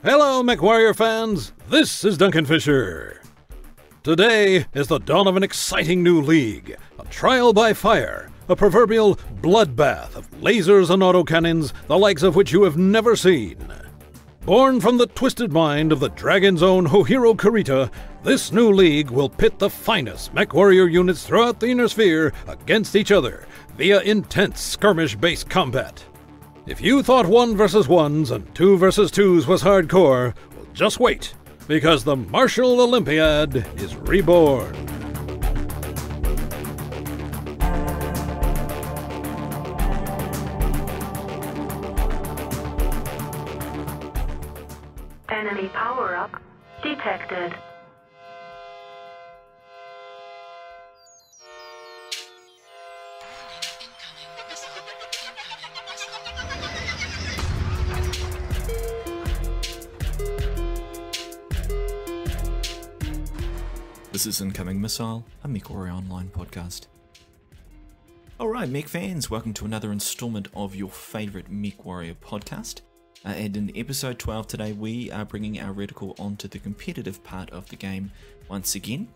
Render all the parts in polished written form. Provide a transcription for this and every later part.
Hello, MechWarrior fans! This is Duncan Fisher. Today is the dawn of an exciting new league, a trial by fire, a proverbial bloodbath of lasers and autocannons, the likes of which you have never seen. Born from the twisted mind of the Dragon's own Hohiro Kurita, this new league will pit the finest MechWarrior units throughout the Inner Sphere against each other via intense skirmish-based combat. If you thought 1 vs. 1s and 2 vs. 2s was hardcore, well, just wait, because the Martial Olympiad is reborn. Enemy power-up detected. This is Incoming Missile, a MechWarrior Online podcast. Alright, Mech fans, welcome to another installment of your favourite MechWarrior podcast. And in episode 12 today, we are bringing our reticle onto the competitive part of the game once again.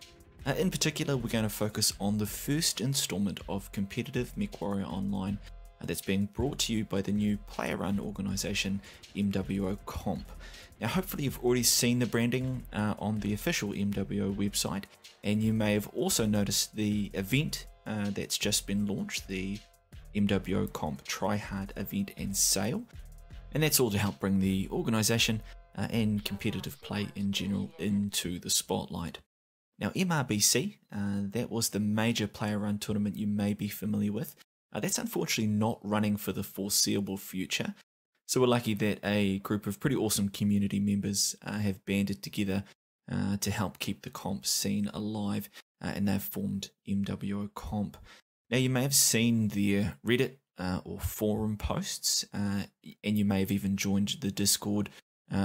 In particular, we're going to focus on the first installment of competitive MechWarrior Online that's being brought to you by the new player-run organisation MWO Comp. Now, hopefully you've already seen the branding on the official MWO website, and you may have also noticed the event that's just been launched, the MWO Comp Try Hard event and sale. And that's all to help bring the organisation and competitive play in general into the spotlight. Now, MRBC, that was the major player-run tournament you may be familiar with. That's unfortunately not running for the foreseeable future. So we're lucky that a group of pretty awesome community members have banded together to help keep the comp scene alive, and they've formed MWO Comp. Now, you may have seen their Reddit or forum posts, and you may have even joined the Discord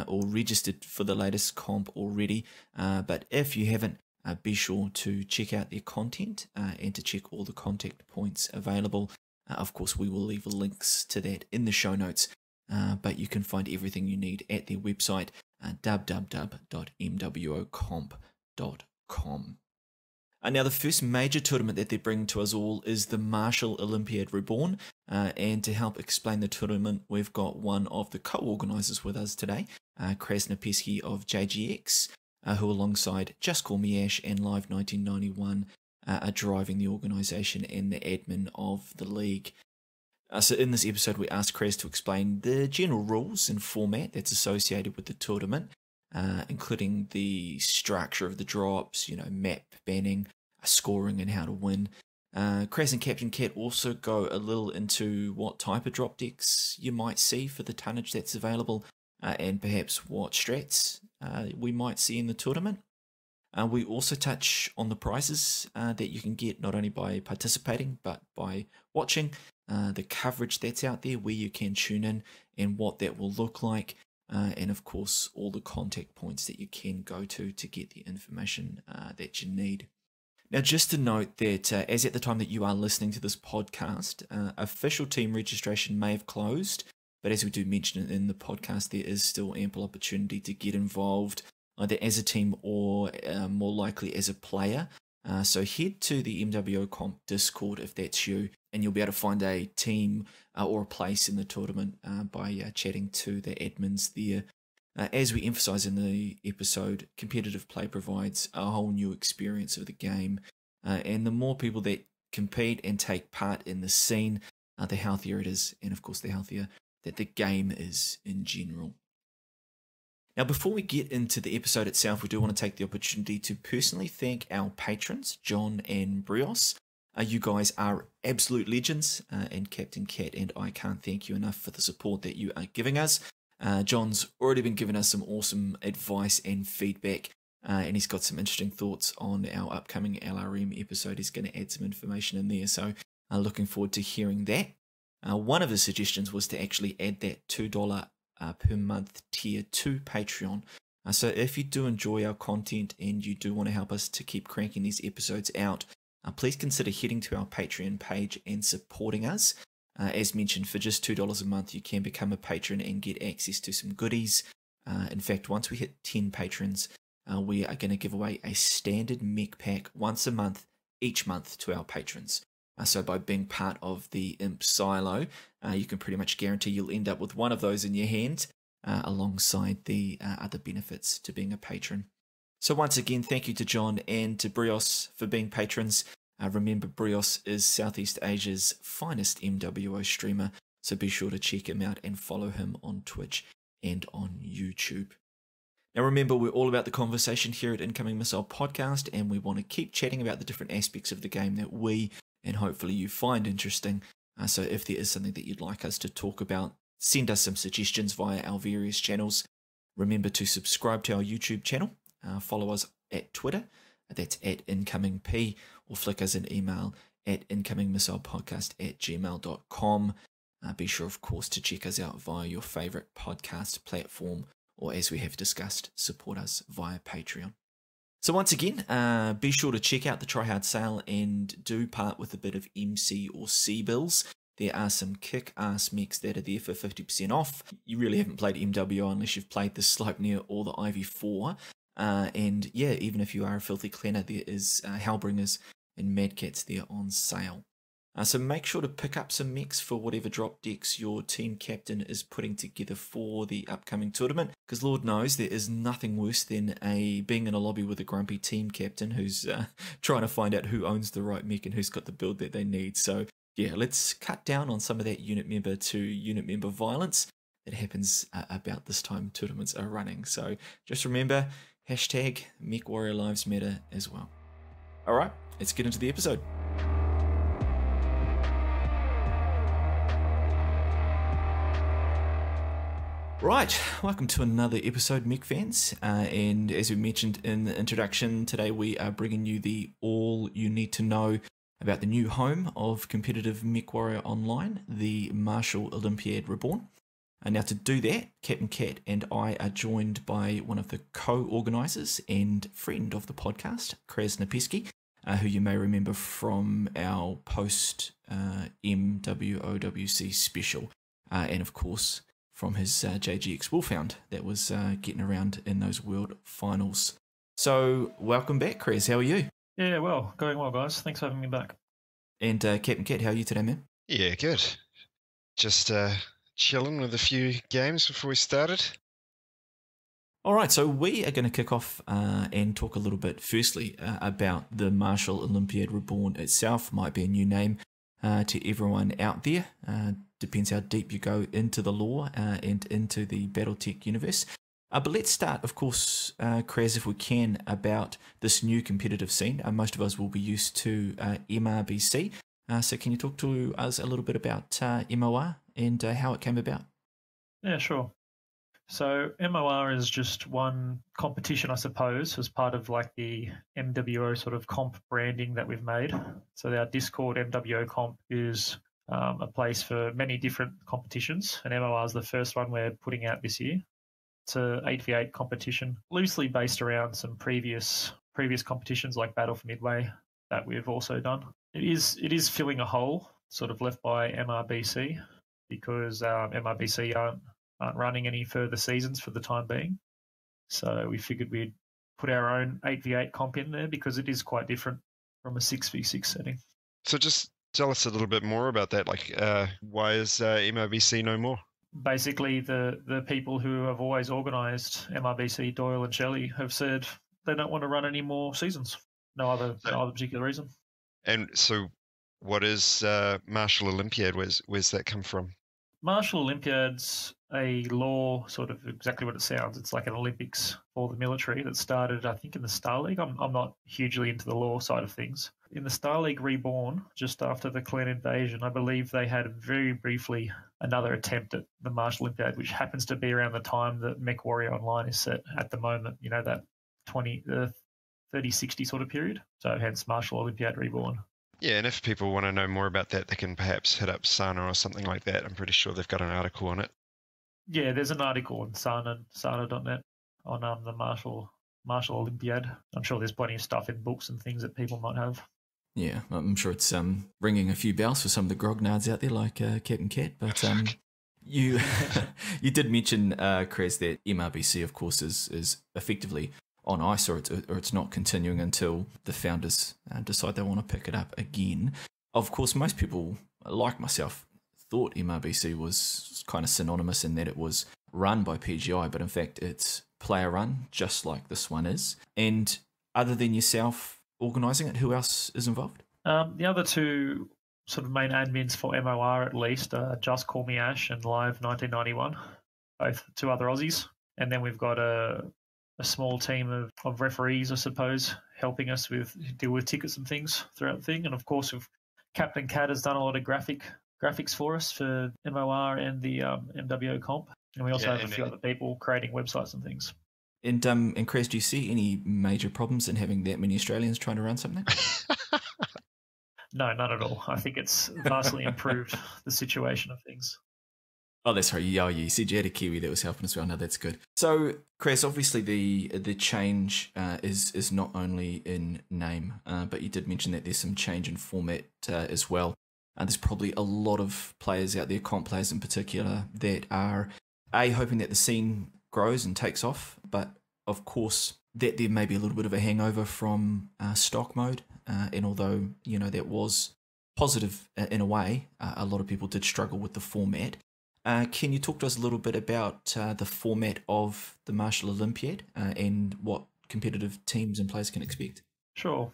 or registered for the latest comp already, but if you haven't, be sure to check out their content and to check all the contact points available. Of course, we will leave links to that in the show notes, but you can find everything you need at their website, www.mwocomp.com. Now, the first major tournament that they're bringing to us all is the Martial Olympiad Reborn, and to help explain the tournament, we've got one of the co-organisers with us today, Krasnopesky of JGx, who alongside JustcallmeASH and Live1991 are driving the organisation and the admin of the league. So in this episode, we asked Kras to explain the general rules and format that's associated with the tournament, including the structure of the drops, map banning, scoring and how to win. Kras and Capn Cat also go a little into what type of drop decks you might see for the tonnage that's available, and perhaps what strats we might see in the tournament. We also touch on the prizes that you can get not only by participating but by watching, the coverage that's out there, where you can tune in and what that will look like, and of course all the contact points that you can go to get the information that you need. Now, just to note that as at the time that you are listening to this podcast, official team registration may have closed, but as we do mention in the podcast, there is still ample opportunity to get involved, either as a team or more likely as a player. So head to the MWO Comp Discord if that's you, and you'll be able to find a team or a place in the tournament by chatting to the admins there. As we emphasize in the episode, competitive play provides a whole new experience of the game, and the more people that compete and take part in the scene, the healthier it is, and of course the healthier that the game is in general. Now, before we get into the episode itself, we do want to take the opportunity to personally thank our patrons, John and Brios. You guys are absolute legends, and Capn Cat and I can't thank you enough for the support that you are giving us. John's already been giving us some awesome advice and feedback, and he's got some interesting thoughts on our upcoming LRM episode. He's going to add some information in there, so looking forward to hearing that. One of his suggestions was to actually add that $2 per month tier to Patreon. So if you do enjoy our content and you do want to help us to keep cranking these episodes out, please consider heading to our Patreon page and supporting us. As mentioned, for just $2 a month, you can become a patron and get access to some goodies. In fact, once we hit 10 patrons, we are going to give away a standard mech pack once a month, each month to our patrons. So by being part of the Imp Silo, you can pretty much guarantee you'll end up with one of those in your hand, alongside the other benefits to being a patron. So once again, thank you to John and to Brios for being patrons. Remember, Brios is Southeast Asia's finest MWO streamer, so be sure to check him out and follow him on Twitch and on YouTube. Now remember, we're all about the conversation here at Incoming Missile Podcast, and we want to keep chatting about the different aspects of the game that we, and hopefully you, find interesting. So if there is something that you'd like us to talk about, send us some suggestions via our various channels. Remember to subscribe to our YouTube channel, follow us at Twitter, that's at IncomingP, or flick us an email at incomingmissilepodcast@gmail.com. Be sure, of course, to check us out via your favourite podcast platform, or as we have discussed, support us via Patreon. So once again, be sure to check out the Try Hard sale and do part with a bit of MC or C bills. There are some kick-ass mechs that are there for 50% off. You really haven't played MWO unless you've played the Sleipnir or the IV4. And yeah, even if you are a filthy cleaner, there is Hellbringers and Mad Cats there on sale. So make sure to pick up some mechs for whatever drop decks your team captain is putting together for the upcoming tournament, because Lord knows there is nothing worse than being in a lobby with a grumpy team captain who's trying to find out who owns the right mech and who's got the build that they need. So yeah, let's cut down on some of that unit member to unit member violence that happens about this time tournaments are running. So just remember, hashtag Mech Warrior Lives Matter as well. Alright, let's get into the episode. Right, welcome to another episode, Mech fans, and as we mentioned in the introduction, today we are bringing you the all you need to know about the new home of competitive MechWarrior Online, the Martial Olympiad Reborn. And now to do that, Capn Cat and I are joined by one of the co-organisers and friend of the podcast, Krasnopesky, who you may remember from our post-MWOWC special, and of course from his JGx Wolfhound that was getting around in those world finals. So welcome back, Kras. How are you? Yeah, well, going well, guys. Thanks for having me back. And Capn Cat, how are you today, man? Yeah, good. Just chilling with a few games before we started. All right, so we are going to kick off and talk a little bit, firstly, about the Martial Olympiad Reborn itself. Might be a new name to everyone out there. Depends how deep you go into the lore and into the Battletech universe. But let's start, of course, Kras, if we can, about this new competitive scene. Most of us will be used to MRBC. So can you talk to us a little bit about MOR and how it came about? Yeah, sure. So MOR is just one competition, I suppose, as part of like the MWO sort of comp branding that we've made. So our Discord MWO Comp is a place for many different competitions, and MOR is the first one we're putting out this year. It's a 8v8 competition, loosely based around some previous competitions like Battle for Midway that we've also done. It is filling a hole sort of left by MRBC because MRBC aren't running any further seasons for the time being. So we figured we'd put our own 8v8 comp in there because it is quite different from a 6v6 setting. So just tell us a little bit more about that. Like, why is MRBC no more? Basically, the people who have always organised MRBC, Doyle and Shelley, have said they don't want to run any more seasons. No other particular reason. And so what is Martial Olympiad? Where's that come from? Martial Olympiad's a law, sort of exactly what it sounds. It's like an Olympics for the military that started, I think, in the Star League. I'm not hugely into the law side of things. In the Star League Reborn, just after the Clan invasion, I believe they had very briefly another attempt at the Martial Olympiad, which happens to be around the time that Mech Warrior Online is set at the moment, you know, that 30-60 sort of period. So hence Martial Olympiad Reborn. Yeah, and if people want to know more about that, they can perhaps hit up Sana or something like that. I'm pretty sure they've got an article on it. Yeah, there's an article on sana.net on the Martial Olympiad. I'm sure there's plenty of stuff in books and things that people might have. Yeah, I'm sure it's ringing a few bells for some of the grognards out there like Capn Cat. But You you did mention, Kras, that MRBC, of course, is effectively on ice, or it's not continuing until the founders decide they want to pick it up again. Of course, most people, like myself, thought MRBC was kind of synonymous in that it was run by PGI, but in fact it's player run, just like this one is. And other than yourself organising it, who else is involved? The other two sort of main admins for MOR, at least, are JustcallmeASH and Live1991, both two other Aussies. And then we've got a small team of referees, I suppose, helping us deal with tickets and things throughout the thing. And of course, Capn Cat has done a lot of graphics for us for MOR and the MWO Comp. And we also have a few other people creating websites and things. And Kras, do you see any major problems in having that many Australians trying to run something? No, not at all. I think it's vastly improved the situation of things. Oh, that's right. Yeah, you said you had a Kiwi that was helping as well. No, that's good. So, Kras, obviously the change is not only in name, but you did mention that there's some change in format as well. There's probably a lot of players out there, comp players in particular, that are hoping that the scene grows and takes off, but of course that there may be a little bit of a hangover from stock mode, and although that was positive in a way, a lot of people did struggle with the format. Can you talk to us a little bit about the format of the Martial Olympiad and what competitive teams and players can expect? Sure.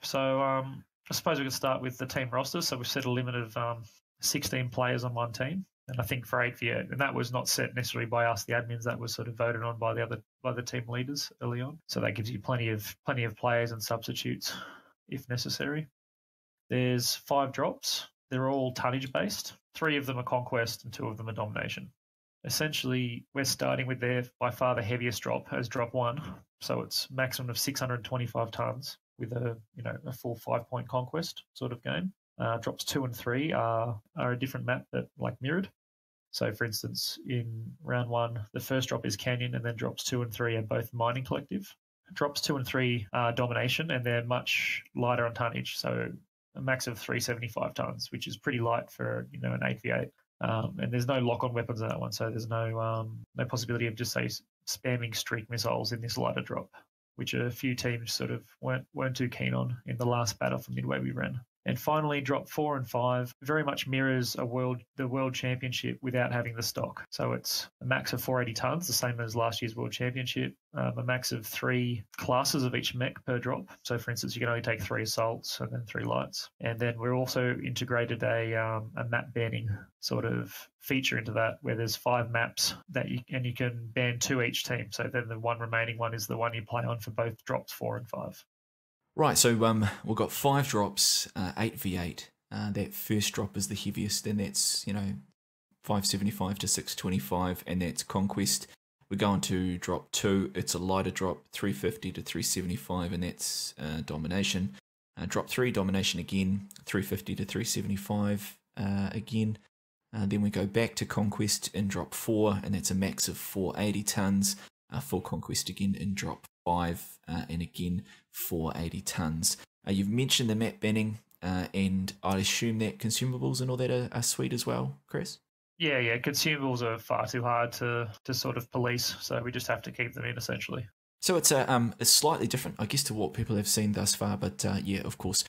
So I suppose we can start with the team roster. So we've set a limit of 16 players on one team, and I think for 8v8, and that was not set necessarily by us, the admins. That was sort of voted on by the team leaders early on. So that gives you plenty of players and substitutes if necessary. There's 5 drops. They're all tonnage based. 3 of them are conquest and 2 of them are domination. Essentially, we're starting with by far the heaviest drop as drop 1. So it's maximum of 625 tons with a full 5-point conquest sort of game. Drops 2 and 3 are a different map that mirrored. So for instance, in round 1, the first drop is Canyon, and then drops 2 and 3 are both Mining Collective. Drops 2 and 3 are Domination, and they're much lighter on tonnage. So a max of 375 tons, which is pretty light for an 8v8. And there's no lock-on weapons in that one, so there's no possibility of just say spamming streak missiles in this lighter drop, which a few teams sort of weren't too keen on in the last battle for Midway we ran. And finally, drop 4 and 5 very much mirrors the World Championship without having the stock. So it's a max of 480 tons, the same as last year's World Championship, a max of 3 classes of each mech per drop. So for instance, you can only take 3 assaults and then 3 lights. And then we're also integrated a map banning sort of feature into that, where there's 5 maps you can ban 2 each team. So then the one remaining one is the one you play on for both drops 4 and 5. Right, so we've got 5 drops, 8v8. That first drop is the heaviest, and that's 575 to 625, and that's Conquest. We go on to drop 2. It's a lighter drop, 350 to 375, and that's Domination. Drop 3, Domination again, 350 to 375 again. Then we go back to Conquest in drop 4, and that's a max of 480 tons. For Conquest again in drop 5, and again 480 tons. You've mentioned the map banning, and I assume that consumables and all that are sweet as well, Kras? Yeah. Consumables are far too hard to sort of police, so we just have to keep them in essentially. So it's slightly different, I guess, to what people have seen thus far. But yeah, of course,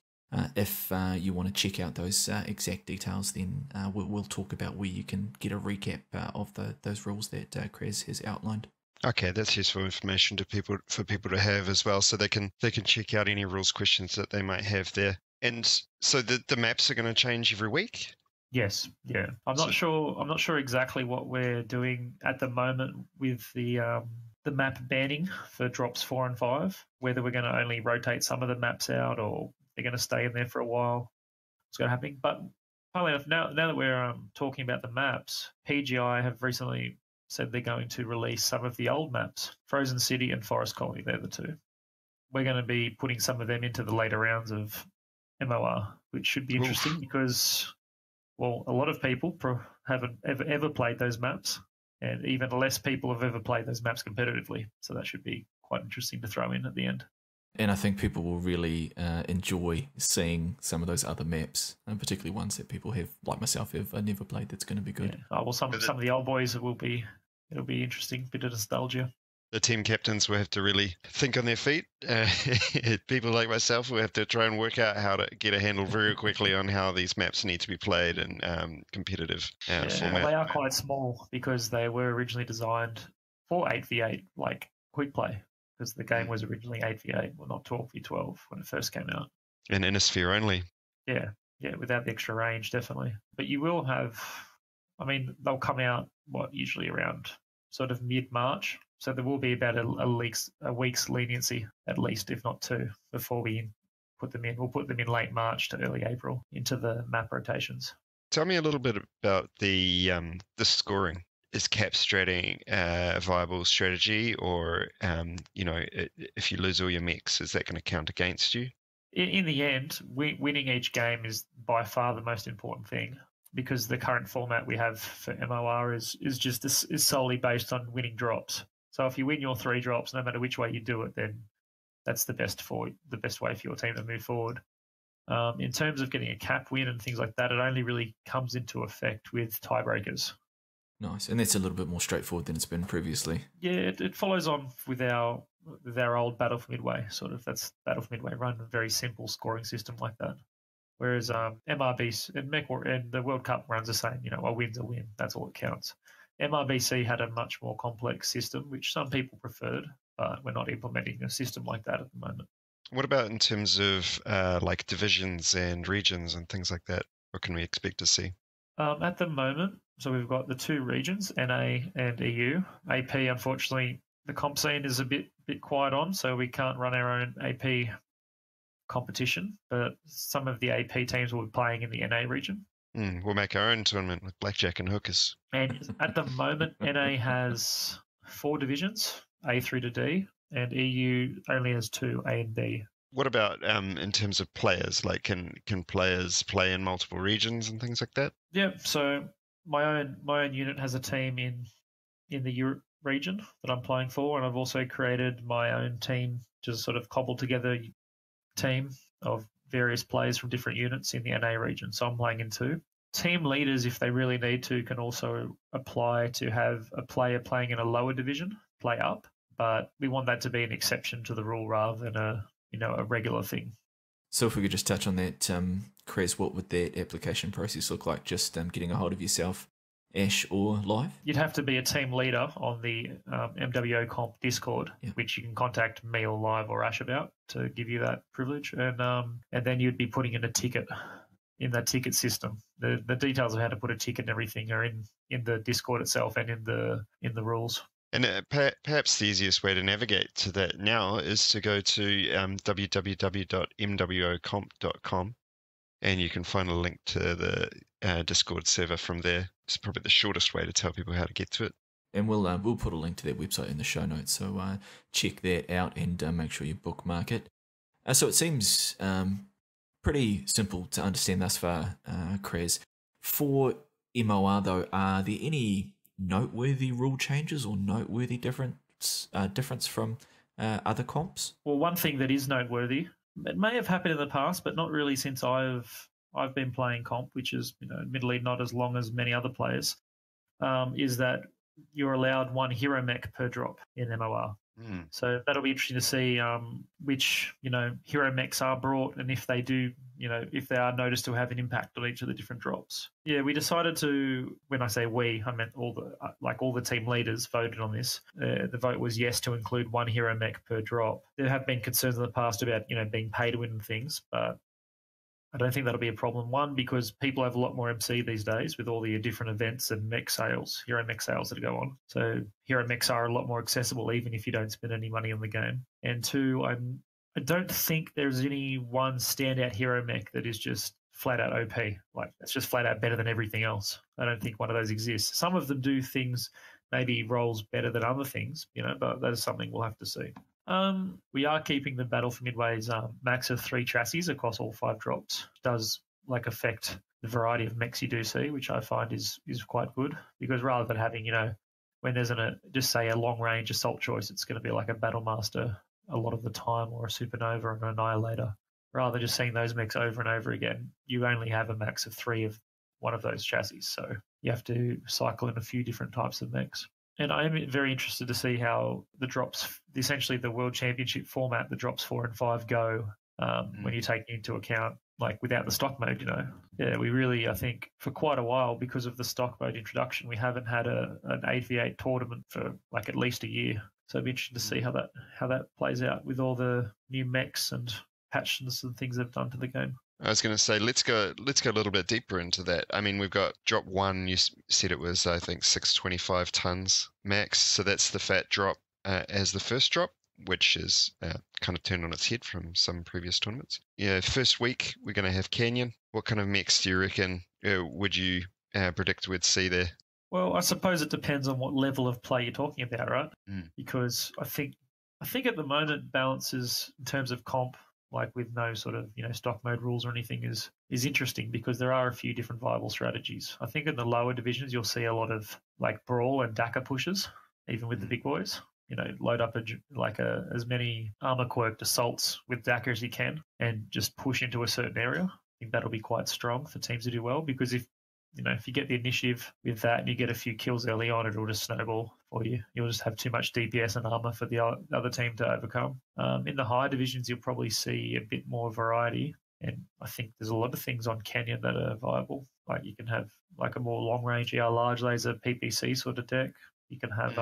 if you want to check out those exact details, then we'll talk about where you can get a recap of those rules that Kras has outlined. Okay, that's useful information for people to have as well, so they can check out any rules questions that they might have there. And so the maps are going to change every week? Yes, yeah. I'm not sure exactly what we're doing at the moment with the map banning for drops 4 and 5. Whether we're going to only rotate some of the maps out, or they're going to stay in there for a while. What's going to happen? But funnily enough, now that we're talking about the maps, PGI have recently said they're going to release some of the old maps, Frozen City and Forest Colony. They're the 2. We're going to be putting some of them into the later rounds of MOR, which should be interesting because, well, a lot of people haven't ever played those maps, and even less people have ever played those maps competitively. So that should be quite interesting to throw in at the end. And I think people will really enjoy seeing some of those other maps, and particularly ones that people have, like myself, have never played. That's going to be good. Yeah. Oh, well, some of the old boys it'll be interesting, bit of nostalgia. The team captains will have to really think on their feet. People like myself will have to try and work out how to get a handle very quickly on how these maps need to be played in competitive format. Well, they are quite small because they were originally designed for 8v8, like quick play, because the game was originally 8v8, well, not 12v12 when it first came out. And Innisphere only. Yeah, without the extra range, definitely. But you will have, I mean, they'll come out, usually around sort of mid-March. So there will be about a week's leniency, at least, if not two, before we put them in. We'll put them in late March to early April into the map rotations. Tell me a little bit about the scoring. Is cap stratting a viable strategy, or if you lose all your mechs, is that going to count against you? In the end, winning each game is by far the most important thing, because the current format we have for MOR is solely based on winning drops. So if you win your 3 drops, no matter which way you do it, then that's the best way for your team to move forward. In terms of getting a cap win and things like that, it only really comes into effect with tiebreakers. Nice, and that's a little bit more straightforward than it's been previously. Yeah, it follows on with our old Battle for Midway. Sort of, that's Battle for Midway run a very simple scoring system like that. Whereas MRBC and the World Cup runs the same. A win's a win. That's all that counts. MRBC had a much more complex system, which some people preferred, but we're not implementing a system like that at the moment. What about in terms of like divisions and regions and things like that? What can we expect to see? At the moment, so we've got the 2 regions, NA and EU. AP, unfortunately, the comp scene is a bit quiet on, so we can't run our own AP competition, but some of the AP teams will be playing in the NA region. We'll make our own tournament with blackjack and hookers. And at the moment, NA has 4 divisions, A through to D, and EU only has 2, A and B. What about in terms of players? Like, can players play in multiple regions and things like that? Yeah. So my own unit has a team in the Europe region that I'm playing for, and I've also created my own team to sort of cobble together a team of various players from different units in the NA region. So I'm playing in 2. Team leaders, if they really need to, can also apply to have a player playing in a lower division play up, but we want that to be an exception to the rule rather than a regular thing. So if we could just touch on that, Kras, what would that application process look like? Just getting a hold of yourself, Ash or Live? You'd have to be a team leader on the MWO Comp Discord, which you can contact me or Live or Ash about to give you that privilege, and then you'd be putting in a ticket in that ticket system. The details of how to put a ticket and everything are in the Discord itself and in the rules. And perhaps the easiest way to navigate to that now is to go to www.mwocomp.com, and you can find a link to the Discord server from there. It's probably the shortest way to tell people how to get to it. And we'll put a link to their website in the show notes, so check that out and make sure you bookmark it. So it seems pretty simple to understand thus far, Kras. For MOR though, are there any noteworthy rule changes or noteworthy difference from other comps? Well, one thing that is noteworthy, it may have happened in the past, but not really since I've been playing comp, which is admittedly not as long as many other players, is that you're allowed 1 hero mech per drop in MOR. So that'll be interesting to see which hero mechs are brought, and if they do, if they are noticed to have an impact on each of the different drops. Yeah, we decided to. When I say we, I meant all the team leaders voted on this. The vote was yes to include 1 hero mech per drop. There have been concerns in the past about being pay to win and things, but I don't think that'll be a problem. One, because people have a lot more MC these days with all the different events and mech sales, hero mech sales that go on. So hero mechs are a lot more accessible even if you don't spend any money on the game. And 2, I don't think there's any one standout hero mech that is just flat out OP. Like, it's just flat out better than everything else. I don't think one of those exists. Some of them do things, maybe roles better than other things, but that is something we'll have to see. We are keeping the Battle for Midway's max of 3 chassis across all 5 drops. It does affect the variety of mechs you do see, which I find is quite good, because rather than having when there's just say a long range assault choice, it's going to be like a Battle Master a lot of the time, or a Supernova and an Annihilator. Rather than just seeing those mechs over and over again, you only have a max of 3 of one of those chassis. So you have to cycle in a few different types of mechs. And I am very interested to see how the drops, essentially the World Championship format, the drops 4 and 5 go when you take into account, like without the stock mode, Yeah, we really, I think, for quite a while, because of the stock mode introduction, we haven't had an 8v8 tournament for like at least a year. So it'd be interesting to see how that plays out with all the new mechs and patches and things they've done to the game. I was going to say, let's go a little bit deeper into that. I mean, we've got drop 1. You said it was, I think, 625 tons max. So that's the fat drop as the first drop, which is kind of turned on its head from some previous tournaments. Yeah, first week we're going to have Canyon. What kind of mechs do you reckon would you predict we'd see there? Well, I suppose it depends on what level of play you're talking about, right? Because I think at the moment balances in terms of comp, like with no sort of stock mode rules or anything, is interesting, because there are a few different viable strategies. I think in the lower divisions you'll see a lot of like brawl and DACA pushes, even with the big boys. Load up as many armor quirked assaults with DACA as you can, and just push into a certain area. I think that'll be quite strong for teams to do well, because if you get the initiative with that and you get a few kills early on, it'll just snowball for you. You'll just have too much DPS and armor for the other team to overcome. In the higher divisions, you'll probably see a bit more variety. And I think there's a lot of things on Canyon that are viable. Like you can have like a more long-range large laser PPC sort of deck. You can have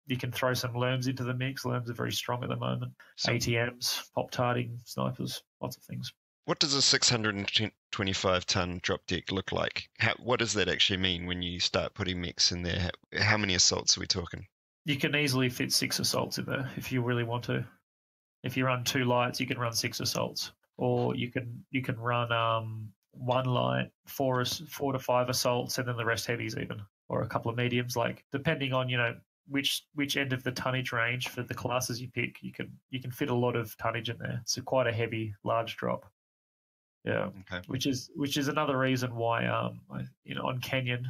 you can throw some Lerms into the mix. Lerms are very strong at the moment. ATMs, pop-tarting, snipers, lots of things. What does a 625-ton drop deck look like? What does that actually mean when you start putting mechs in there? How many assaults are we talking? You can easily fit 6 assaults in there if you really want to. If you run 2 lights, you can run 6 assaults. Or you can run 1 light, 4 to 5 assaults, and then the rest heavies even. Or a couple of mediums, like depending on, which end of the tonnage range for the classes you pick, you can fit a lot of tonnage in there. It's quite a heavy, large drop. Yeah, okay. Which is another reason why on Canyon,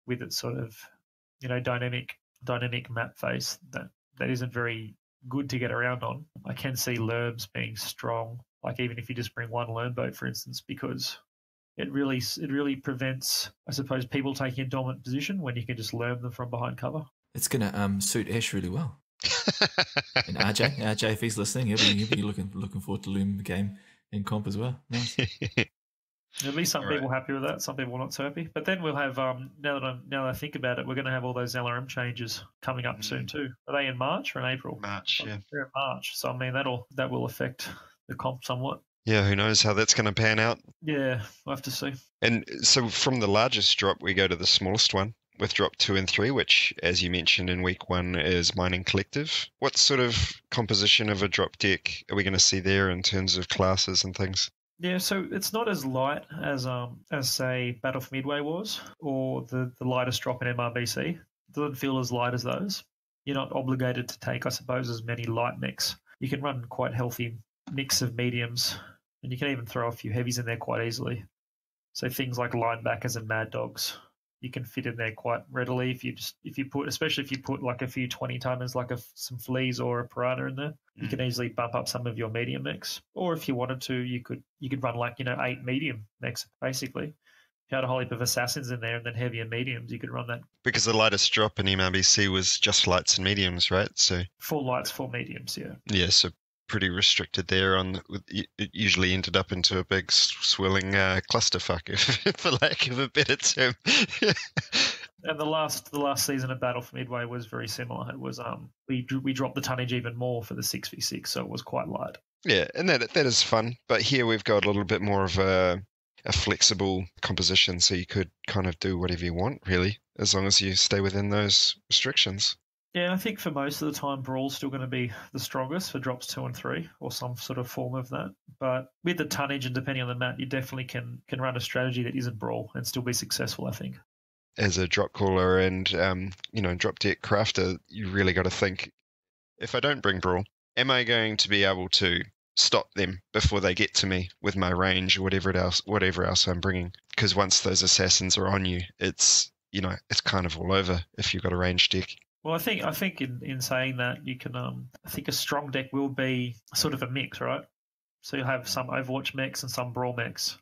with its sort of dynamic map face that isn't very good to get around on. I can see Lerms being strong, like even if you just bring 1 Lerm boat, for instance, because it really prevents, I suppose, people taking a dominant position when you can just Lerm them from behind cover. It's gonna suit Ash really well. And RJ, if he's listening, he'll be looking forward to Loom game in comp as well. Nice. There'll be some people happy with that, some people not so happy. But then we'll have now that I think about it, we're going to have all those LRM changes coming up soon too. Are they in March or in April? March, yeah. They're in March, so I mean that will affect the comp somewhat. Yeah, who knows how that's going to pan out? Yeah, we'll have to see. And so from the largest drop, we go to the smallest one with drop 2 and 3, which, as you mentioned in week 1, is Mining Collective. What sort of composition of a drop deck are we going to see there in terms of classes and things? Yeah, so it's not as light as say Battle for Midway was, or the lightest drop in MRBC. It doesn't feel as light as those. You're not obligated to take, I suppose, as many light mix. You can run quite healthy mix of mediums, and you can even throw a few heavies in there quite easily. So things like linebackers and mad dogs, you can fit in there quite readily especially if you put like a few 20-tonners, like some fleas or a piranha in there. You can easily bump up some of your medium mix. Or if you wanted to, you could run like 8 medium mix basically. If you had a whole heap of assassins in there and then heavy and mediums, you could run that. Because the lightest drop in MRBC was just lights and mediums, right? So 4 lights, 4 mediums, yeah. Yeah, so pretty restricted there. It usually ended up into a big swirling clusterfuck, for lack of a better term. And the last season of Battle for Midway was very similar. It was we dropped the tonnage even more for the 6v6, so it was quite light. Yeah, and that is fun. But here we've got a little bit more of a flexible composition, so you could kind of do whatever you want, really, as long as you stay within those restrictions. Yeah, I think for most of the time, Brawl's still going to be the strongest for drops 2 and 3, or some sort of form of that. But with the tonnage and depending on the map, you definitely can run a strategy that isn't Brawl and still be successful, I think. As a drop caller and drop deck crafter, you really got to think, if I don't bring Brawl, am I going to be able to stop them before they get to me with my range or whatever else I'm bringing? Because once those assassins are on you, it's kind of all over if you've got a range deck. Well, I think in saying that, you can I think a strong deck will be sort of a mix, right? So you'll have some Overwatch mechs and some Brawl mechs.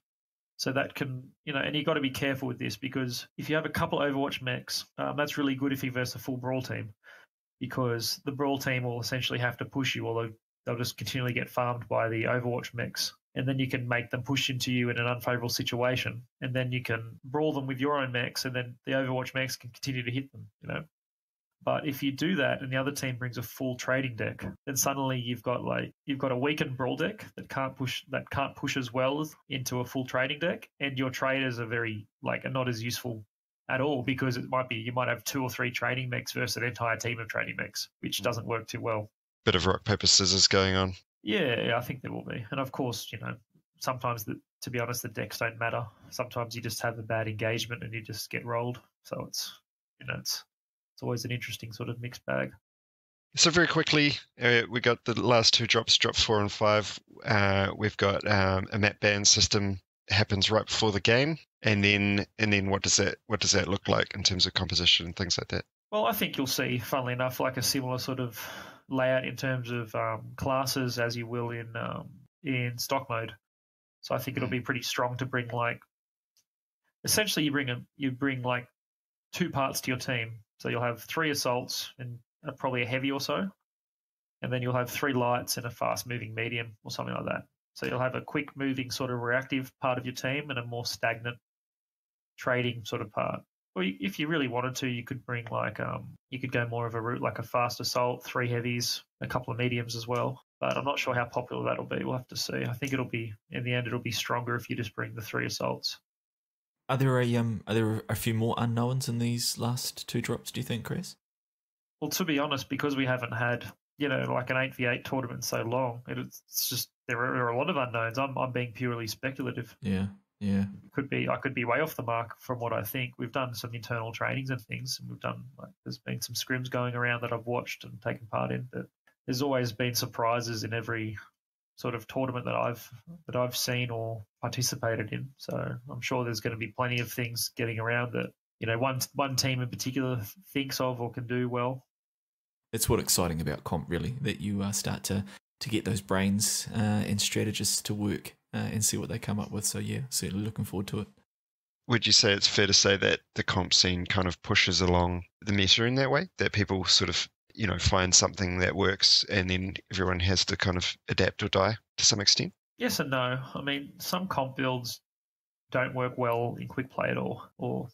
So that can, and you've got to be careful with this, because if you have a couple Overwatch mechs, that's really good if you verse a full Brawl team, because the Brawl team will essentially have to push you, or they'll just continually get farmed by the Overwatch mechs. And then you can make them push into you in an unfavorable situation, and then you can brawl them with your own mechs, and then the Overwatch mechs can continue to hit them. But if you do that and the other team brings a full trading deck, then suddenly you've got a weakened brawl deck that can't push as well into a full trading deck, and your traders are not as useful at all, because you might have 2 or 3 trading mechs versus an entire team of trading mechs, which doesn't work too well. Bit of rock paper scissors going on. Yeah, I think there will be, and of course, sometimes to be honest, the decks don't matter. Sometimes you just have a bad engagement and you just get rolled. So it's it's always an interesting sort of mixed bag. So very quickly, we got the last 2 drops, drop 4 and 5. We've got a map ban system happens right before the game, and then what does that look like in terms of composition and things like that? Well, I think you'll see, funnily enough, like a similar sort of layout in terms of classes as you will in stock mode. So I think it'll be pretty strong to bring essentially you bring 2 parts to your team. So you'll have 3 assaults and probably a heavy or so, and then you'll have 3 lights and a fast moving medium or something like that. So you'll have a quick moving sort of reactive part of your team and a more stagnant trading sort of part. Or if you really wanted to, you could bring you could go more of a route like a fast assault, 3 heavies, a couple of mediums as well. But I'm not sure how popular that'll be. We'll have to see. I think in the end it'll be stronger if you just bring the 3 assaults. Are there a few more unknowns in these last 2 drops, do you think, Chris? Well, to be honest, because we haven't had like an 8v8 tournament so long, it's just there are a lot of unknowns. I'm being purely speculative. Yeah. I could be way off the mark from what I think. We've done some internal trainings and things, and there's been some scrims going around that I've watched and taken part in. But there's always been surprises in every sort of tournament that I've seen or participated in. So I'm sure there's going to be plenty of things getting around that one team in particular thinks of or can do well. It's what's exciting about comp, really, that you start to get those brains and strategists to work and see what they come up with. So yeah, certainly looking forward to it. Would you say it's fair to say that the comp scene kind of pushes along the meta in that way, that people sort of find something that works and then everyone has to kind of adapt or die to some extent? Yes and no. I mean, some comp builds don't work well in quick play at all, or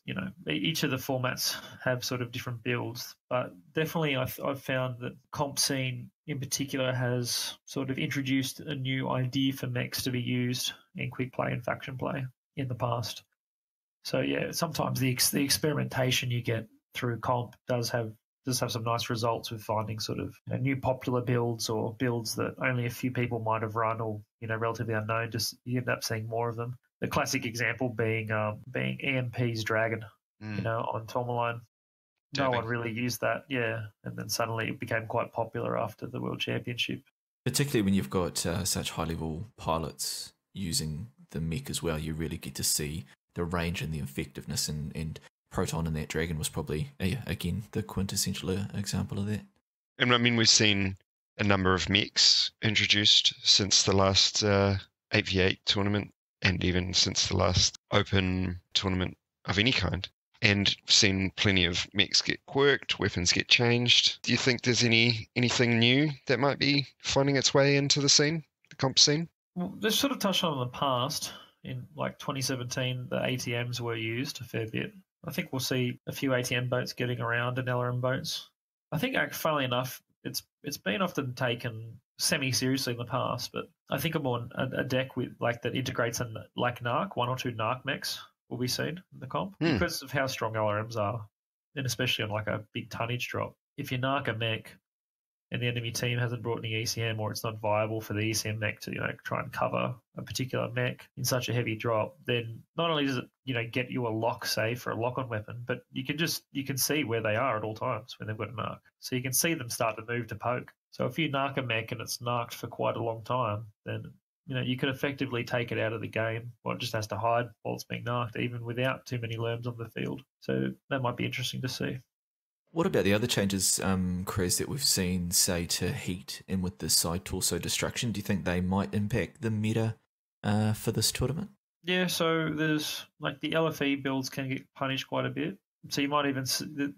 each of the formats have sort of different builds. But definitely I've found that comp scene in particular has sort of introduced a new idea for mechs to be used in quick play and faction play in the past. So yeah, sometimes the experimentation you get through comp does have some nice results with finding sort of new popular builds or builds that only a few people might have run, or relatively unknown. Just you end up seeing more of them. The classic example being EMP's Dragon, on Tourmaline. No one really used that, and then suddenly it became quite popular after the World Championship. Particularly when you've got such high-level pilots using the mech as well, you really get to see the range and the effectiveness, and Proton in that Dragon was probably, again, the quintessential example of that. And I mean, we've seen a number of mechs introduced since the last 8v8 tournament, and even since the last open tournament of any kind, and seen plenty of mechs get quirked, weapons get changed. Do you think there's anything new that might be finding its way into the scene, the comp scene? Well, they've sort of touched on in the past. In 2017, the ATMs were used a fair bit. I think we'll see a few ATM boats getting around and LRM boats. I think, funnily enough, it's been often taken semi-seriously in the past, but I think a deck with that integrates NARC, 1 or 2 NARC mechs will be seen in the comp because of how strong LRMs are, and especially on a big tonnage drop. If you NARC a mech and the enemy team hasn't brought any ECM, or it's not viable for the ECM mech to try and cover a particular mech in such a heavy drop, then not only does it get you a lock save for a lock-on weapon, but you can see where they are at all times when they've got a NARC. So you can see them start to move to poke. So if you NARC a mech and it's NARCed for quite a long time, then you can effectively take it out of the game, or it just has to hide while it's being NARCed, even without too many lerms on the field. So that might be interesting to see. What about the other changes, Kras, that we've seen, say, to heat and with the side torso destruction? Do you think they might impact the meta for this tournament? Yeah, so there's like the LFE builds can get punished quite a bit. So you might even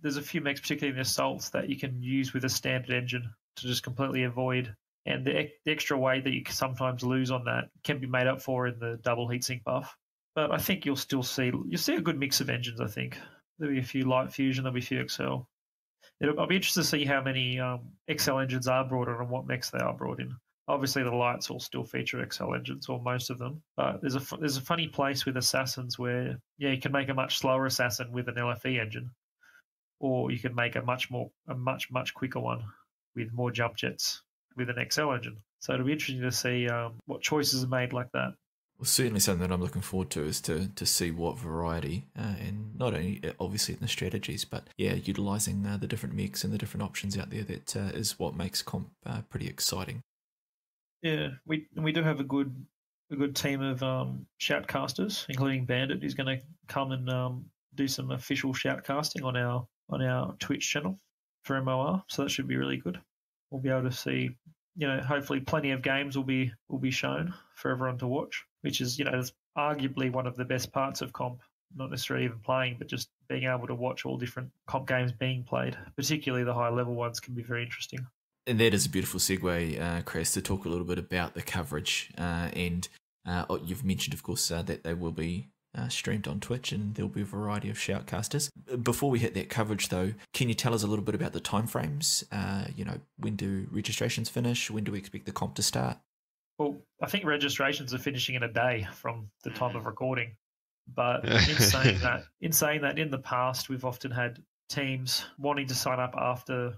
there's a few mechs, particularly in the assaults, that you can use with a standard engine to just completely avoid. And the extra weight that you sometimes lose on that can be made up for in the double heatsink buff. But I think you'll see a good mix of engines. I think there'll be a few light fusion, there'll be a few XL. I'll be interested to see how many XL engines are brought in and what mechs they are brought in. Obviously, the lights will still feature XL engines, or most of them. But there's a funny place with assassins where, you can make a much slower assassin with an LFE engine, or you can make a much quicker one with more jump jets with an XL engine. So it'll be interesting to see what choices are made like that. Well, certainly something that I'm looking forward to is to see what variety, and not only obviously in the strategies, but utilising the different mechs and the different options out there. That is what makes comp pretty exciting. Yeah, we do have a good team of shoutcasters, including Bandit, who's going to come and do some official shoutcasting on our Twitch channel for MOR. So that should be really good. We'll be able to see, hopefully plenty of games will be shown for everyone to watch, which is, it's arguably one of the best parts of comp. Not necessarily even playing, but just being able to watch all different comp games being played. Particularly the high level ones can be very interesting. And that is a beautiful segue, Kras, to talk a little bit about the coverage. And you've mentioned, of course, that they will be streamed on Twitch, and there'll be a variety of shoutcasters. Before we hit that coverage, though, can you tell us a little bit about the timeframes? When do registrations finish? When do we expect the comp to start? Well, I think registrations are finishing in a day from the time of recording. But in saying that, in the past, we've often had teams wanting to sign up after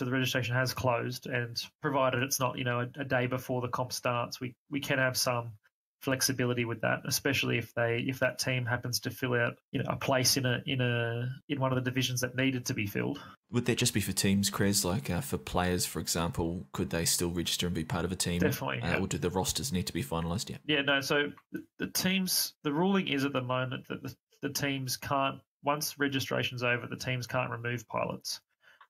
the registration has closed, and provided it's not a day before the comp starts, we can have some flexibility with that, especially if that team happens to fill out a place in one of the divisions that needed to be filled. Would that just be for teams, Kras? Like for players, for example, could they still register and be part of a team? Definitely. Or do the rosters need to be finalised? Yeah, no. So the teams, the ruling is at the moment that the teams can't, once registration's over, the teams can't remove pilots.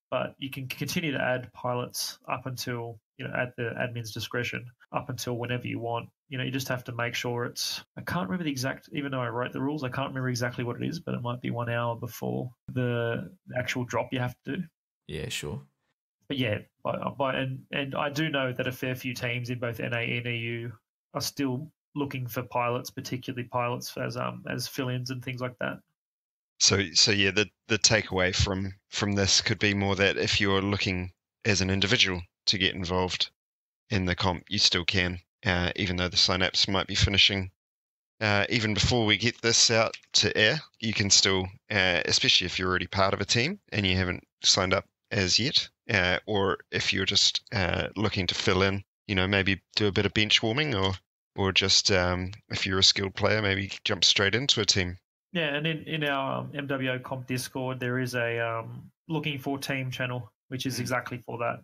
But you can continue to add pilots up until, at the admin's discretion, up until whenever you want. You just have to make sure I can't remember the exact, even though I wrote the rules, I can't remember exactly what it is, but it might be 1 hour before the actual drop you have to do. Yeah, sure. But yeah, and I do know that a fair few teams in both NA and EU are still looking for pilots, particularly pilots as fill-ins and things like that. So yeah, the takeaway from this could be more that if you're looking as an individual to get involved in the comp, you still can, even though the sign-ups might be finishing even before we get this out to air. You can still, especially if you're already part of a team and you haven't signed up as yet, or if you're just looking to fill in, maybe do a bit of bench warming, or just if you're a skilled player, maybe jump straight into a team. Yeah, and in our MWO Comp Discord, there is a looking for team channel, which is exactly for that.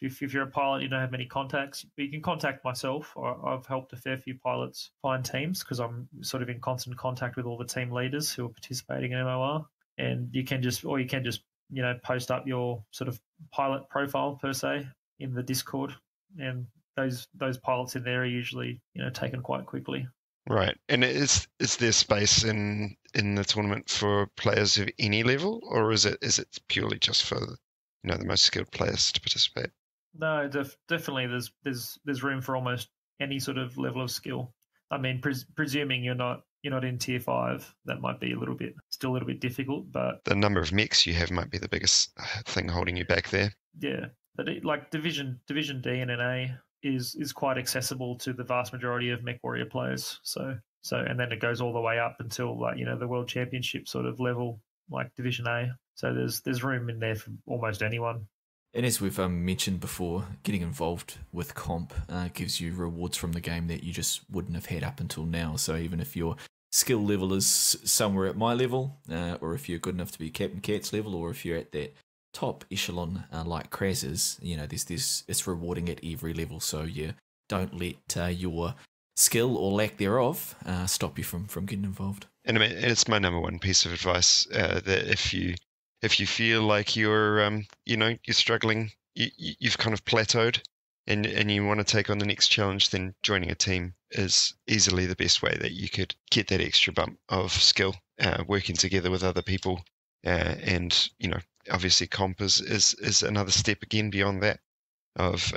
If you're a pilot, you don't have many contacts, you can contact myself. I've helped a fair few pilots find teams because I'm sort of in constant contact with all the team leaders who are participating in MOR. And you can just post up your sort of pilot profile per se in the Discord, and those pilots in there are usually taken quite quickly. Right, and is there space in the tournament for players of any level, or is it purely just for the most skilled players to participate? No, definitely. There's room for almost any sort of level of skill. I mean, presuming you're not in tier 5, that might be still a little bit difficult. But the number of mechs you have might be the biggest thing holding you back there. Yeah, but Division D and NA is quite accessible to the vast majority of Mech Warrior players. So and then it goes all the way up until the World Championship sort of level, like Division A. So there's room in there for almost anyone. And as we've mentioned before, getting involved with comp gives you rewards from the game that you just wouldn't have had up until now. So even if your skill level is somewhere at my level, or if you're good enough to be Capn Cat's level, or if you're at that top echelon like Kras is, it's rewarding at every level. So yeah, don't let your skill or lack thereof stop you from getting involved. And I mean, it's my number one piece of advice, that if you if you feel like you're you're struggling, you've kind of plateaued, and you want to take on the next challenge, then joining a team is easily the best way that you could get that extra bump of skill, working together with other people, and obviously comp is another step again beyond that of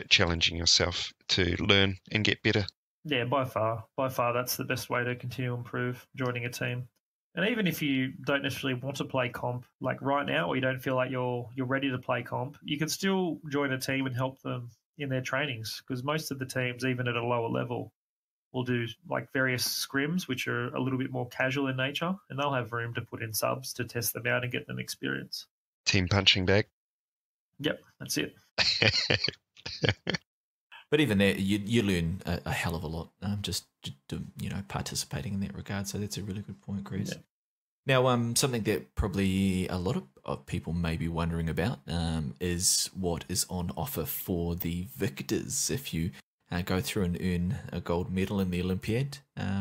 challenging yourself to learn and get better. Yeah, by far that's the best way to continue to improve, joining a team. And even if you don't necessarily want to play comp, like right now, or you don't feel like you're ready to play comp, you can still join a team and help them in their trainings, because most of the teams, even at a lower level, will do like various scrims, which are a little bit more casual in nature, and they'll have room to put in subs to test them out and get them experience. Team punching bag. Yep, that's it. But even there, you learn a hell of a lot just participating in that regard. So that's a really good point, Chris. Yeah. Now, something that probably a lot of people may be wondering about is what is on offer for the victors. If you go through and earn a gold medal in the Olympiad,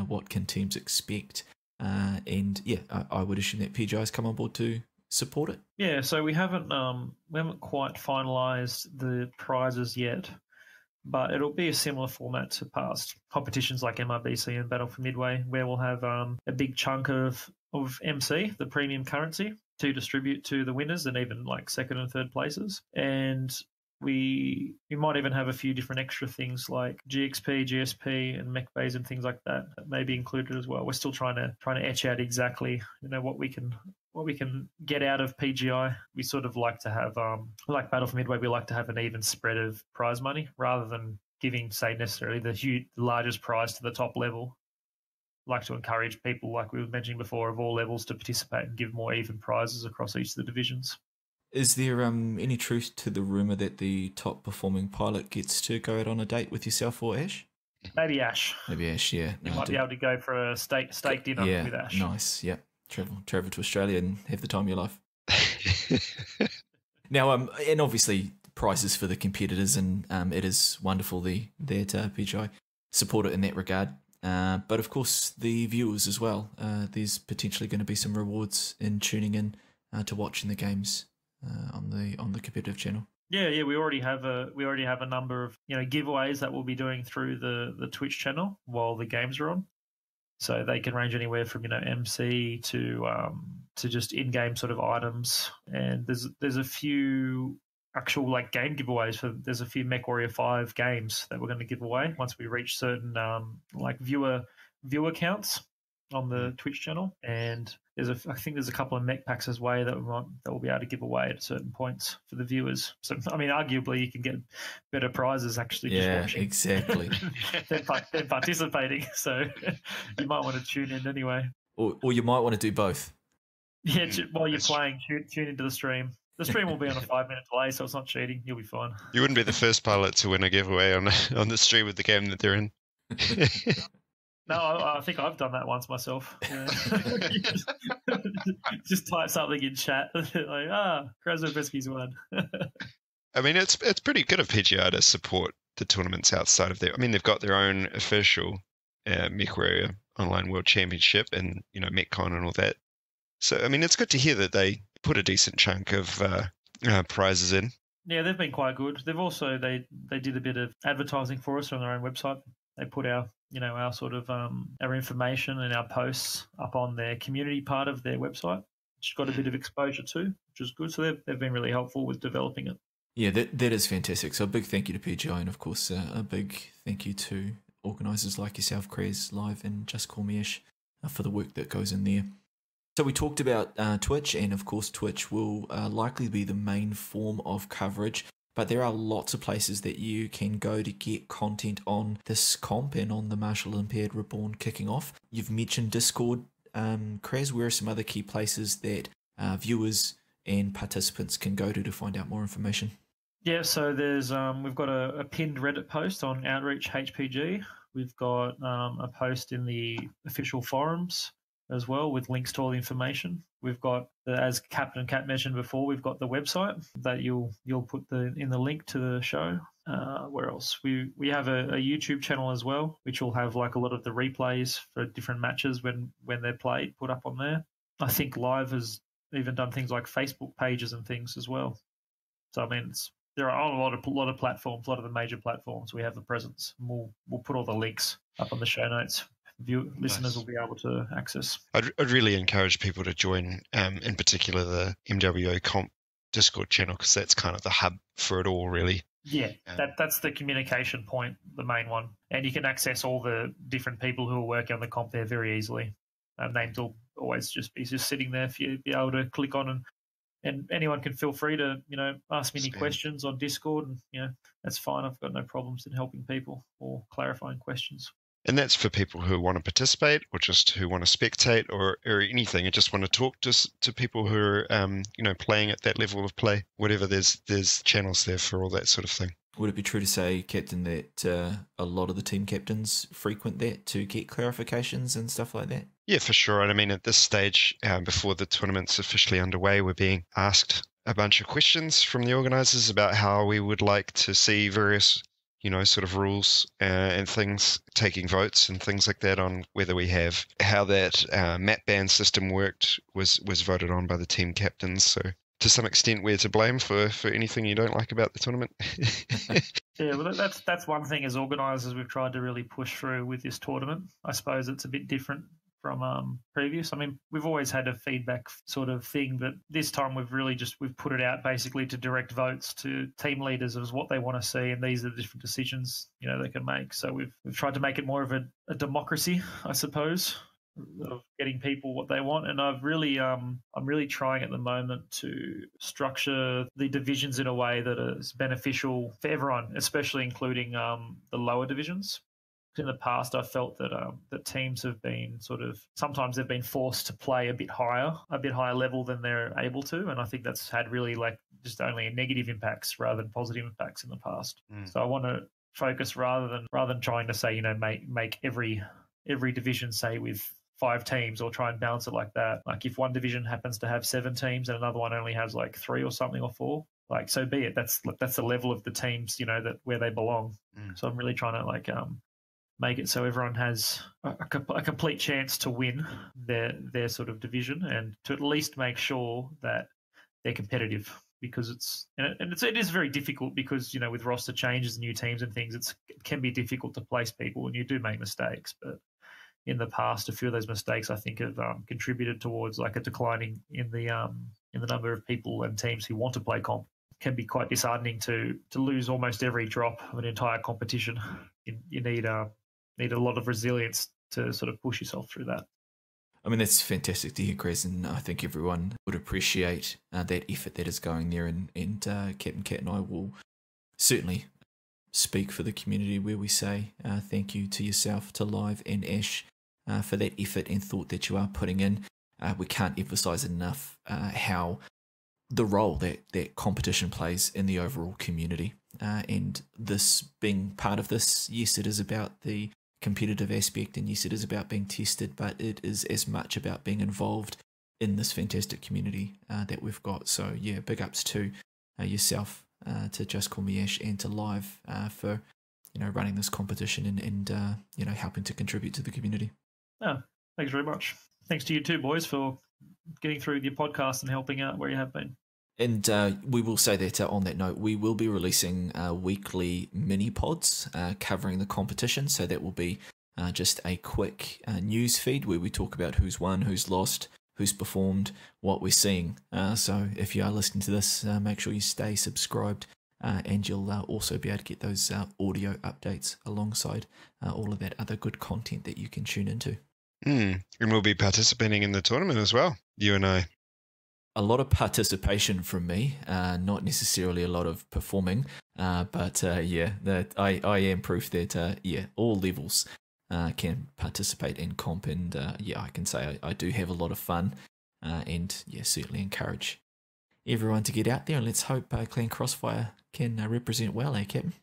what can teams expect? And yeah, I would assume that PGI has come on board to support it. Yeah, so we haven't quite finalised the prizes yet, but it'll be a similar format to past competitions like MRBC and Battle for Midway, where we'll have a big chunk of MC, the premium currency, to distribute to the winners and even like second and third places. And we might even have a few different extra things like GXP, GSP, and mech bays and things like that may be included as well. We're still trying to etch out exactly what we can get out of PGI. We sort of like to have like Battle for Midway, we like to have an even spread of prize money rather than giving, say, necessarily the largest prize to the top level. Like to encourage people, like we were mentioning before, of all levels to participate and give more even prizes across each of the divisions. Is there any truth to the rumour that the top performing pilot gets to go out on a date with yourself or Ash? Maybe Ash. Yeah. You might be able to go for a steak dinner with Ash. Nice, yeah. Travel to Australia and have the time of your life. Now, and obviously prizes for the competitors, and it is wonderful that PGI support it in that regard. But of course, the viewers as well. There's potentially going to be some rewards in tuning in to watching the games on the competitive channel. Yeah, we already have a number of giveaways that we'll be doing through the Twitch channel while the games are on. So they can range anywhere from MC to just in-game sort of items, and there's a few actual like game giveaways there's a few MechWarrior 5 games that we're going to give away once we reach certain like viewer counts on the Twitch channel, and I think there's a couple of mech packs as well that we'll be able to give away at certain points for the viewers. So I mean, arguably you can get better prizes actually just watching. Exactly. than participating. So you might want to tune in anyway. Or you might want to do both. Yeah, while you're playing, tune into the stream. The stream will be on a 5-minute delay, so it's not cheating. You'll be fine. You wouldn't be the first pilot to win a giveaway on the stream of the game that they're in. No, I think I've done that once myself. Yeah. just type something in chat like, Krasnopesky's won. I mean, it's pretty good of PGI to support the tournaments outside of there. I mean, they've got their own official MechWarrior Online World Championship and MechCon and all that. So I mean, it's good to hear that they put a decent chunk of prizes in. Yeah, they've been quite good. They've also they did a bit of advertising for us on their own website. They put our our sort of our information and our posts up on their community part of their website, which got a bit of exposure to, which is good. So they've been really helpful with developing it. Yeah, that is fantastic. So a big thank you to PGI, and of course a big thank you to organisers like yourself, Kras Live and JustcallmeASH, for the work that goes in there. So we talked about Twitch, and of course Twitch will likely be the main form of coverage, but there are lots of places that you can go to get content on this comp and on the Martial Olympiad Reborn kicking off. You've mentioned Discord. Kras, where are some other key places that viewers and participants can go to find out more information? Yeah, so there's we've got a pinned Reddit post on Outreach HPG. We've got a post in the official forums as well with links to all the information. We've got, as Capn Cat mentioned before, we've got the website that you'll put in the link to the show. Where else? We have a YouTube channel as well, which will have like a lot of the replays for different matches when they're played put up on there. I think Live has even done things like Facebook pages and things as well. So I mean, there are a lot of platforms, a lot of the major platforms. We have a presence. We'll put all the links up on the show notes. Listeners will be able to access. I'd really encourage people to join, in particular, the MWO Comp Discord channel, because that's kind of the hub for it all, really. Yeah, that's the communication point, the main one. And you can access all the different people who are working on the comp there very easily. Names will always just be sitting there for you to be able to click on, and anyone can feel free to, ask me any questions on Discord, and, that's fine. I've got no problems in helping people or clarifying questions. And that's for people who want to participate, or just who want to spectate, or anything, and just want to talk to people who are, playing at that level of play. Whatever, there's channels there for all that sort of thing. Would it be true to say, Captain, that a lot of the team captains frequent that to get clarifications and stuff like that? Yeah, for sure. And I mean, at this stage, before the tournament's officially underway, we're being asked a bunch of questions from the organisers about how we would like to see various, sort of rules and things, taking votes and things like that on whether we have how that map ban system worked was voted on by the team captains. So to some extent, we're to blame for anything you don't like about the tournament. Yeah, well, that's one thing as organisers we've tried to really push through with this tournament. I suppose it's a bit different from previous. I mean, we've always had a feedback sort of thing, but this time we've put it out basically to direct votes to team leaders as what they want to see, and these are the different decisions they can make. So we've tried to make it more of a democracy, I suppose, of getting people what they want. And I'm really trying at the moment to structure the divisions in a way that is beneficial for everyone, especially including the lower divisions. In the past, I felt that teams have been sometimes they've been forced to play a bit higher level than they're able to, and I think that's had really just only negative impacts rather than positive impacts in the past. So I want to focus rather than trying to say make every division say with 5 teams or try and balance it like that. Like if one division happens to have 7 teams and another one only has 3 or something or 4, so be it. That's the level of the teams that where they belong. So I'm really trying to make it so everyone has a complete chance to win their sort of division, and to at least make sure that they're competitive, because it is very difficult because with roster changes and new teams and things, it can be difficult to place people, and you do make mistakes. But in the past, a few of those mistakes I think have contributed towards a declining in the number of people and teams who want to play comp. It can be quite disheartening to lose almost every drop of an entire competition. You need a lot of resilience to sort of push yourself through that. I mean, that's fantastic to hear, Kras, and I think everyone would appreciate that effort that is going there, and Capn Cat and I will certainly speak for the community where we say thank you to yourself, to Live and Ash, for that effort and thought that you are putting in. We can't emphasise enough how the role that competition plays in the overall community. And this being part of this, yes, it is about the competitive aspect, and yes, it is about being tested, but it is as much about being involved in this fantastic community that we've got. So yeah, big ups to yourself, to JustcallmeASH and to Live for running this competition and helping to contribute to the community. Oh, thanks very much. Thanks to you too, boys, for getting through your podcast and helping out where you have been. And we will say that on that note, we will be releasing weekly mini pods covering the competition. So that will be just a quick news feed where we talk about who's won, who's lost, who's performed, what we're seeing. So if you are listening to this, make sure you stay subscribed, and you'll also be able to get those audio updates alongside all of that other good content that you can tune into. And we'll be participating in the tournament as well, you and I. A lot of participation from me, not necessarily a lot of performing, but that I am proof that all levels can participate in comp, and I can say I do have a lot of fun, and certainly encourage everyone to get out there, and let's hope Clan Crossfire can represent well, Captain?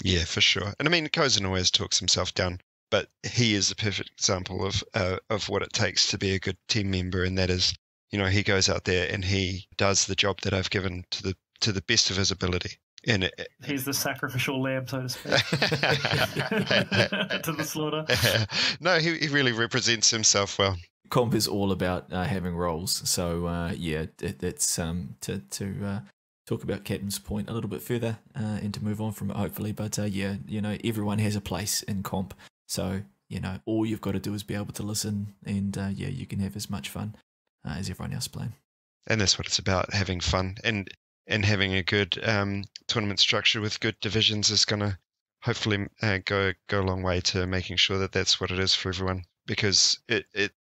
Yeah, for sure. And I mean, Kozen always talks himself down, but he is a perfect example of what it takes to be a good team member, and that is, he goes out there and he does the job that I've given to the best of his ability. And he's the sacrificial lamb, so to speak, to the slaughter. No, he really represents himself well. Comp is all about having roles. So yeah, that's to talk about Captain's point a little bit further and to move on from it hopefully. But yeah, you know, everyone has a place in Comp. So, you know, all you've got to do is be able to listen and yeah, you can have as much fun as everyone else playing. And that's what it's about, having fun. And having a good tournament structure with good divisions is going to hopefully go a long way to making sure that that's what it is for everyone. Because it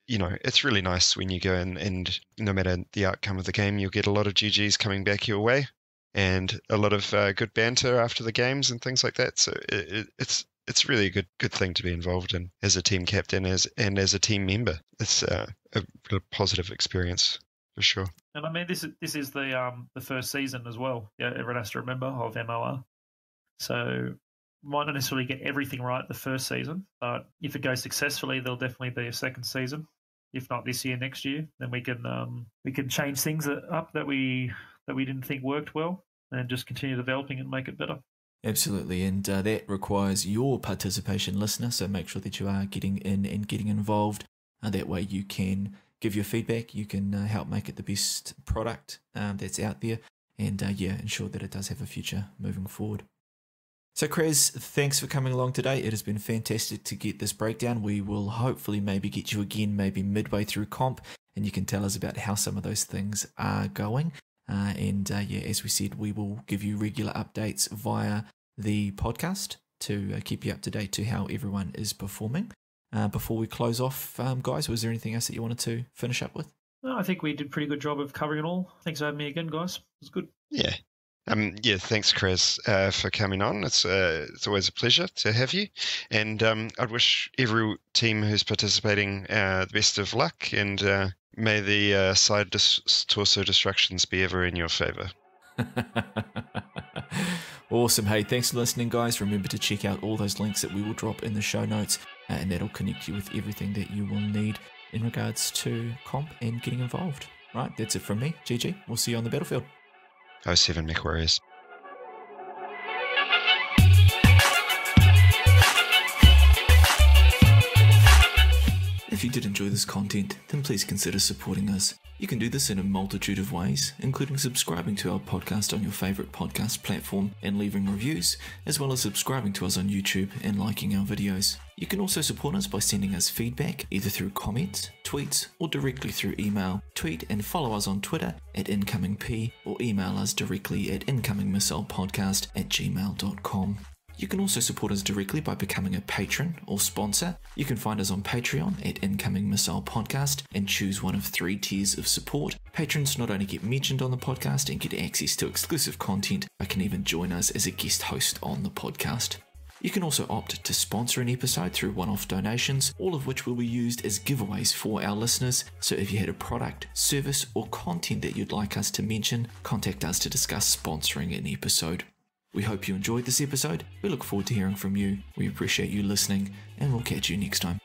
you know, it's really nice when you go in and no matter the outcome of the game, you'll get a lot of GGs coming back your way and a lot of good banter after the games and things like that. So it's really a good thing to be involved in as a team captain and as a team member. It's a real positive experience for sure. And I mean, this is the first season as well. Yeah, everyone has to remember of MOR. So might not necessarily get everything right the first season, but if it goes successfully, there'll definitely be a second season. If not this year, next year, then we can change things up that we didn't think worked well, and just continue developing and make it better. Absolutely, and that requires your participation, listener. So make sure that you are getting in and getting involved. That way, you can give your feedback. You can help make it the best product that's out there, and yeah, ensure that it does have a future moving forward. So Kras, thanks for coming along today. It has been fantastic to get this breakdown. We will hopefully maybe get you again, maybe midway through Comp, and you can tell us about how some of those things are going. And yeah, as we said, we will give you regular updates via the podcast to keep you up to date to how everyone is performing. Before we close off, guys, was there anything else that you wanted to finish up with? No, I think we did a pretty good job of covering it all. Thanks for having me again, guys. It was good. Yeah. Yeah, thanks, Kras, for coming on. It's always a pleasure to have you. And I'd wish every team who's participating the best of luck, and may the side torso destructions be ever in your favor. Awesome. Hey, thanks for listening, guys. Remember to check out all those links that we will drop in the show notes, and that'll connect you with everything that you will need in regards to Comp and getting involved. Right, that's it from me, GG. We'll see you on the battlefield. 07 Mech Warriors. If you did enjoy this content, then please consider supporting us. You can do this in a multitude of ways, including subscribing to our podcast on your favourite podcast platform and leaving reviews, as well as subscribing to us on YouTube and liking our videos. You can also support us by sending us feedback either through comments, tweets, or directly through email. Tweet and follow us on Twitter at IncomingP, or email us directly at incomingmissilepodcast@gmail.com. You can also support us directly by becoming a patron or sponsor. You can find us on Patreon at Incoming Missile Podcast and choose one of 3 tiers of support. Patrons not only get mentioned on the podcast and get access to exclusive content, but can even join us as a guest host on the podcast. You can also opt to sponsor an episode through one-off donations, all of which will be used as giveaways for our listeners. So if you had a product, service, or content that you'd like us to mention, contact us to discuss sponsoring an episode. We hope you enjoyed this episode. We look forward to hearing from you. We appreciate you listening, and we'll catch you next time.